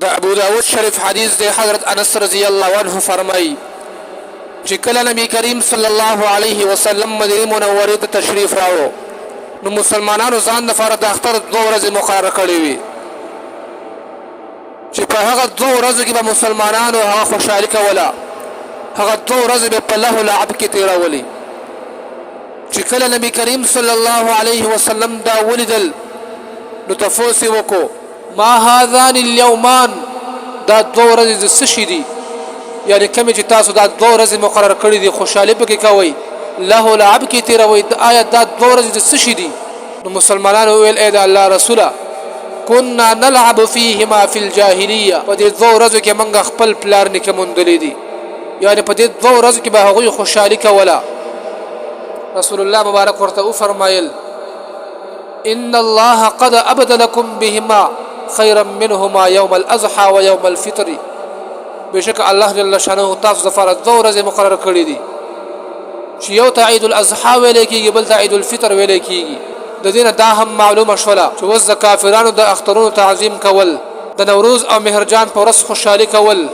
دا ابو داود شریف حدیث دے حضرت انس رضی اللہ عنہ فرمائی چې کله نبی کریم صلی الله علیه وسلم مدینه منوره ته تشریف راوړو نو مسلمانانو ځان لپاره د اختر 2 ورځې مقرره کړې وي چې په هغه 2 ورځو کې به مسلمانانو هغه خوشحالي کوله هغه 2 ورځې به په لهو لعب کې تېرولې چې کله نبی کریم صلی الله علیه وسلم دا ولیدل نو تفوس یې وکړو ما هذان اليومان دا 2 ورځې د څه شي دي یعنی کوم چې تاسو دا 2 ورځې مقرر کړې دي خوشحالي پکې کوئ له لعب کې تیروي آیا دا 2 ورځې د څه شي دي نو مسلمانانو ویل اې د الله رسوله كنا نلعب فيهما في الجاهليه په دې 2 ورځو کې موږ خپل پلار نه کومندلې دي یعنی په دې 2 ورځو کې به هغوی خوشحالي کوله رسول الله مبارک ورته فرمایل ان الله قد ابدلكم بهما خيرا منهما يوم الاضحى ويوم الفطر بشک الله جل شانه تاسو لپاره 2 ورځې مقرر کړې دي چې یو ته عید الاضحى ویل کېږي بل ته عید الفطر ویل کېږي د دې نه دا هم معلومه شوله چې وز د کافرانو د اخترونو تعظیم کول د نوروز او مهرجان په ورځ خوشحالي کول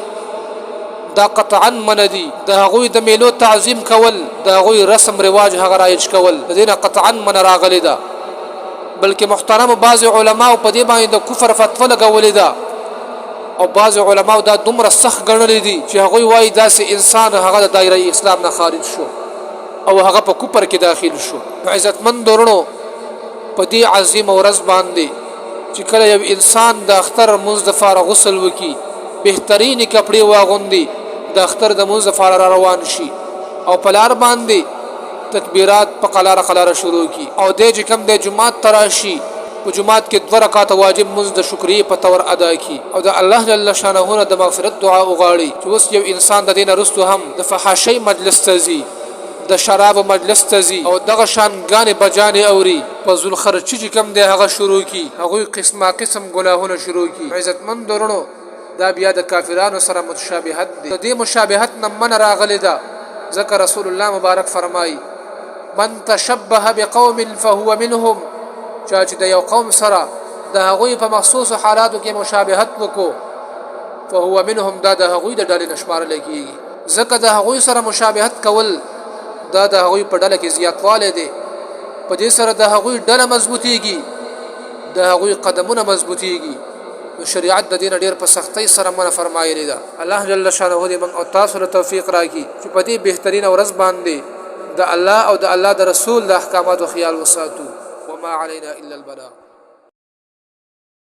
دا قطعا من دي د هغوی د میلو تعظیم کول د هغوی رسم رواج هغه رایج کول د دې نه قطعا من راغلی ده بلکې محترم بعض علماء په دې باندې د کفر فتوا لګولې ده او بعض علماء دا دومره سخت ګڼلې دي چې هغوی وایي داسې انسان هغه د دایره اسلام نه خارج شو او هغه په کفر کې داخل شو عزتمن درونو په دې عظیم ورځ باندې چې کله یو انسان د اختر منځ د فارغ غسل وکي بهترین کپڑے واغوندي د اختر د منځ فارغ روان شي او په لار باندې تکبیرات په قلاره شروع کی او د کوم د جمعات تراشی په جمعات کې 2 رکعات واجب منځ د شکرې په تور ادا کی او د الله جل شانه د مغفرت دعا وغواړي چې اوس یو انسان د دین رستو هم د فحاشۍ مجلس تزي د شراب مجلس تزي او دغه شان غانې بجانې اوري په ذل خرچ چې کم دی هغه شروع کی هغه قسم ګناهونه شروع کی عزتمن درونو دا بیا د کافرانو سره متشابهت دي د دې مشابهت نه من راغلی ده ذکر رسول الله مبارک فرمای من تشبه بقوم فهو منهم چې د یو قوم سره د هغوی په مخصوص حالاتو کې مشابهت وکړو فهو منهم دا د هغوی د ډلې نشمارل کیږي ځکه د هغوی سره مشابهت کول دا د هغوی په ډله کې زیاتوالی دی په دې سره د هغوی ډله مضبوطیږي د هغوی قدمونه مضبوطیږي نو شریعت د دین ډیر په سختۍ سره منع فرمایلی ده الله جل شانه دې موږ او تاسو ته توفیق راکړي چې په دې بهترین ورځ باندې د الله او د الله د رسول د احکاماتو خیال وساتو وما علينا الا البلاغ